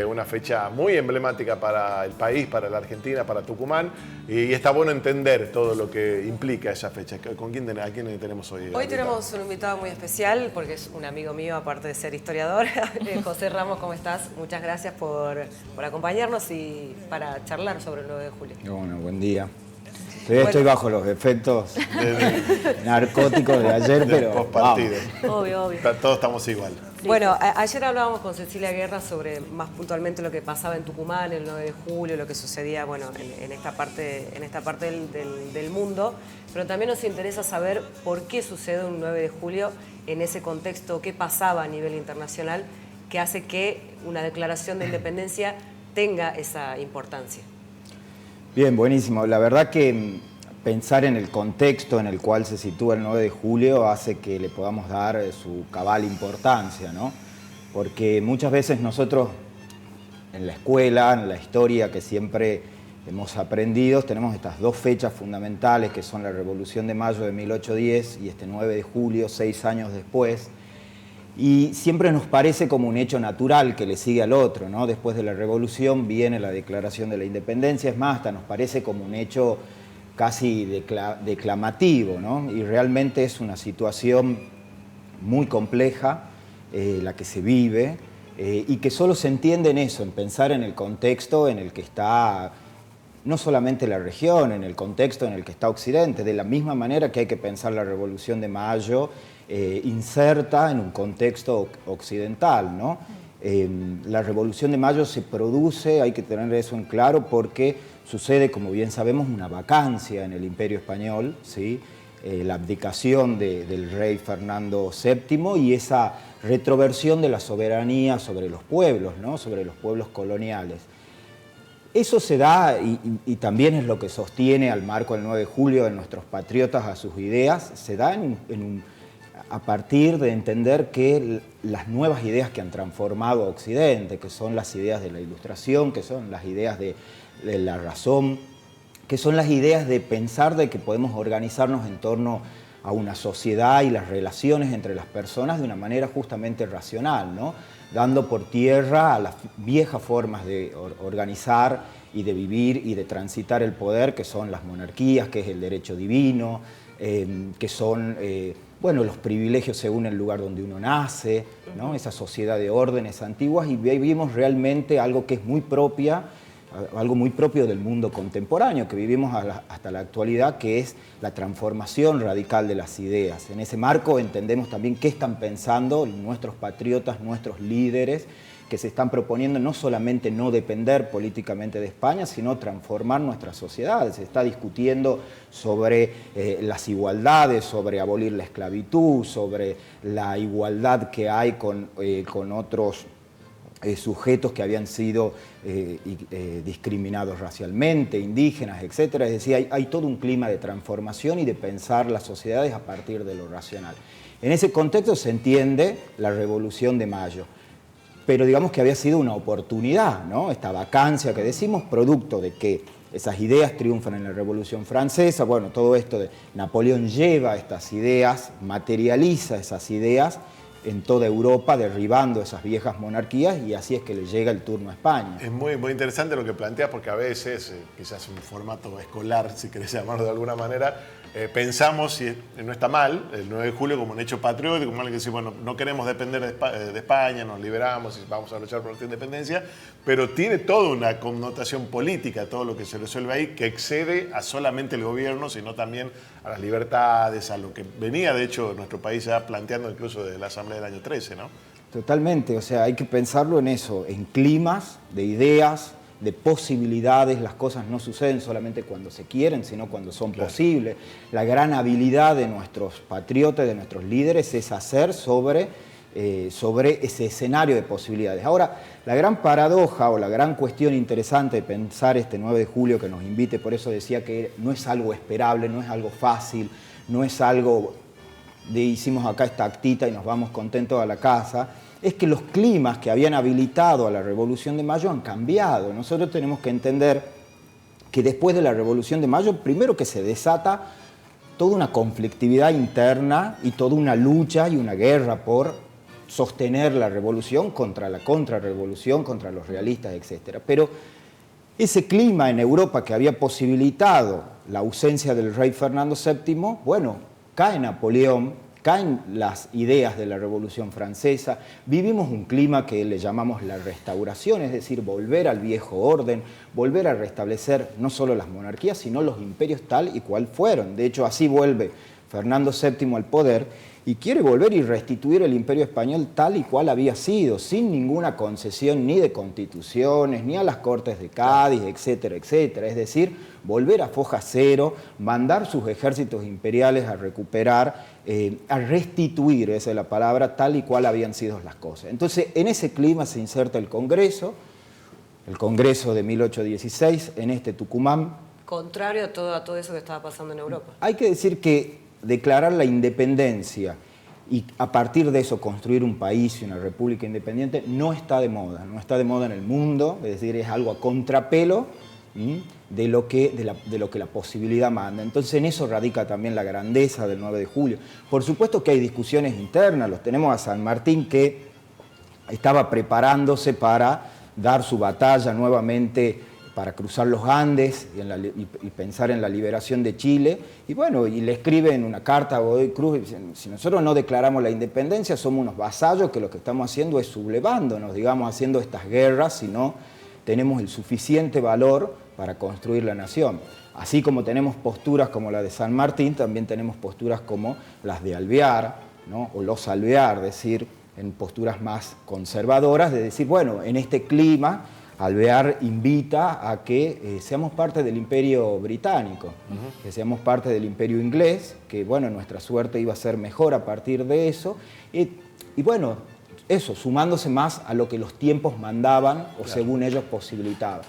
una fecha muy emblemática para el país, para la Argentina, para Tucumán, y está bueno entender todo lo que implica esa fecha. ¿A quién tenemos hoy? Hoy tenemos un invitado muy especial, porque es un amigo mío, aparte de ser historiador. José Ramos, ¿cómo estás? Muchas gracias por acompañarnos y para charlar sobre el 9 de julio. Bueno, buen día. Estoy bajo los efectos narcóticos de ayer, pero postpartido. Obvio. Todos estamos igual. Bueno, ayer hablábamos con Cecilia Guerra sobre más puntualmente lo que pasaba en Tucumán el 9 de julio, lo que sucedía en esta parte del mundo, pero también nos interesa saber por qué sucede un 9 de julio en ese contexto, qué pasaba a nivel internacional que hace que una declaración de independencia tenga esa importancia. Bien, buenísimo. La verdad que pensar en el contexto en el cual se sitúa el 9 de julio hace que le podamos dar su cabal importancia, ¿no? Porque muchas veces nosotros en la escuela, en la historia que siempre hemos aprendido, tenemos estas dos fechas fundamentales que son la Revolución de Mayo de 1810 y este 9 de julio, 6 años después. Y siempre nos parece como un hecho natural que le sigue al otro, ¿no? Después de la Revolución viene la Declaración de la Independencia, es más, hasta nos parece como un hecho casi declamativo, ¿no? Y realmente es una situación muy compleja la que se vive y que solo se entiende en eso, en pensar en el contexto en el que está no solamente la región, en el contexto en el que está Occidente, de la misma manera que hay que pensar la Revolución de Mayo inserta en un contexto occidental, ¿no? La Revolución de Mayo se produce, hay que tener eso en claro, porque sucede, como bien sabemos, una vacancia en el Imperio Español, ¿sí? La abdicación del rey Fernando VII y esa retroversión de la soberanía sobre los pueblos, ¿no? Sobre los pueblos coloniales. Eso se da, y también es lo que sostiene al marco del 9 de julio de nuestros patriotas a sus ideas, se da a partir de entender que las nuevas ideas que han transformado a Occidente, que son las ideas de la Ilustración, que son las ideas de la razón, que son las ideas de pensar de que podemos organizarnos en torno a una sociedad y las relaciones entre las personas de una manera justamente racional, ¿no? Dando por tierra a las viejas formas de organizar y de vivir y de transitar el poder, que son las monarquías, que es el derecho divino, que son los privilegios según el lugar donde uno nace, ¿no? Esa sociedad de órdenes antiguas, y vivimos realmente algo que es algo muy propio del mundo contemporáneo, que vivimos hasta la actualidad, que es la transformación radical de las ideas. En ese marco entendemos también qué están pensando nuestros patriotas, nuestros líderes, que se están proponiendo no solamente no depender políticamente de España, sino transformar nuestras sociedades. Se está discutiendo sobre las igualdades, sobre abolir la esclavitud, sobre la igualdad que hay con otros sujetos que habían sido discriminados racialmente, indígenas, etc. Es decir, hay todo un clima de transformación y de pensar las sociedades a partir de lo racional. En ese contexto se entiende la Revolución de Mayo, pero digamos que había sido una oportunidad, ¿no? Esta vacancia que decimos, producto de que esas ideas triunfan en la Revolución Francesa, bueno, todo esto de Napoleón lleva estas ideas, materializa esas ideas en toda Europa, derribando esas viejas monarquías, y así es que le llega el turno a España. Es muy interesante lo que planteas, porque a veces, quizás un formato escolar, si querés llamarlo de alguna manera, pensamos, y no está mal, el 9 de julio como un hecho patriótico, como alguien que dice, bueno, no queremos depender de España, nos liberamos y vamos a luchar por nuestra independencia, pero tiene toda una connotación política, todo lo que se resuelve ahí, que excede a solamente el gobierno, sino también a las libertades, a lo que venía, de hecho, nuestro país ya planteando incluso desde la Asamblea del año 13, ¿no? Totalmente, o sea, hay que pensarlo en eso, en climas de ideas, de posibilidades. Las cosas no suceden solamente cuando se quieren, sino cuando son posibles. La gran habilidad de nuestros patriotas, de nuestros líderes, es hacer sobre ese escenario de posibilidades. Ahora, la gran paradoja o la gran cuestión interesante de pensar este 9 de julio que nos invite, por eso decía que no es algo esperable, no es algo fácil, no es algo de hicimos acá esta actita y nos vamos contentos a la casa, es que los climas que habían habilitado a la Revolución de Mayo han cambiado. Nosotros tenemos que entender que después de la Revolución de Mayo, primero que se desata toda una conflictividad interna y toda una lucha y una guerra por sostener la revolución contra la contrarrevolución, contra los realistas, etc. Pero ese clima en Europa que había posibilitado la ausencia del rey Fernando VII, bueno, cae Napoleón, caen las ideas de la Revolución Francesa, vivimos un clima que le llamamos la restauración, es decir, volver al viejo orden, volver a restablecer no solo las monarquías, sino los imperios tal y cual fueron. De hecho, así vuelve Fernando VII al poder y quiere volver y restituir el imperio español tal y cual había sido, sin ninguna concesión ni de constituciones, ni a las Cortes de Cádiz, etcétera, etcétera. Es decir, volver a foja cero, mandar sus ejércitos imperiales a recuperar, a restituir, esa es la palabra, tal y cual habían sido las cosas. Entonces, en ese clima se inserta el Congreso de 1816, en este Tucumán. Contrario a todo eso que estaba pasando en Europa. Hay que decir que declarar la independencia y a partir de eso construir un país y una república independiente no está de moda, no está de moda en el mundo, es decir, es algo a contrapelo de lo que la posibilidad manda. Entonces en eso radica también la grandeza del 9 de julio. Por supuesto que hay discusiones internas, los tenemos a San Martín que estaba preparándose para dar su batalla nuevamente para cruzar los Andes y pensar en la liberación de Chile. Y bueno, y le escribe en una carta a Godoy Cruz, diciendo, si nosotros no declaramos la independencia, somos unos vasallos que lo que estamos haciendo es sublevándonos, digamos, haciendo estas guerras, si no tenemos el suficiente valor para construir la nación. Así como tenemos posturas como la de San Martín, también tenemos posturas como las de Alvear, ¿no? O los Alvear, es decir, en posturas más conservadoras, de decir, bueno, en este clima, Alvear invita a que seamos parte del imperio británico, que seamos parte del imperio inglés, que bueno, nuestra suerte iba a ser mejor a partir de eso, y bueno, eso, sumándose más a lo que los tiempos mandaban o según ellos posibilitaban.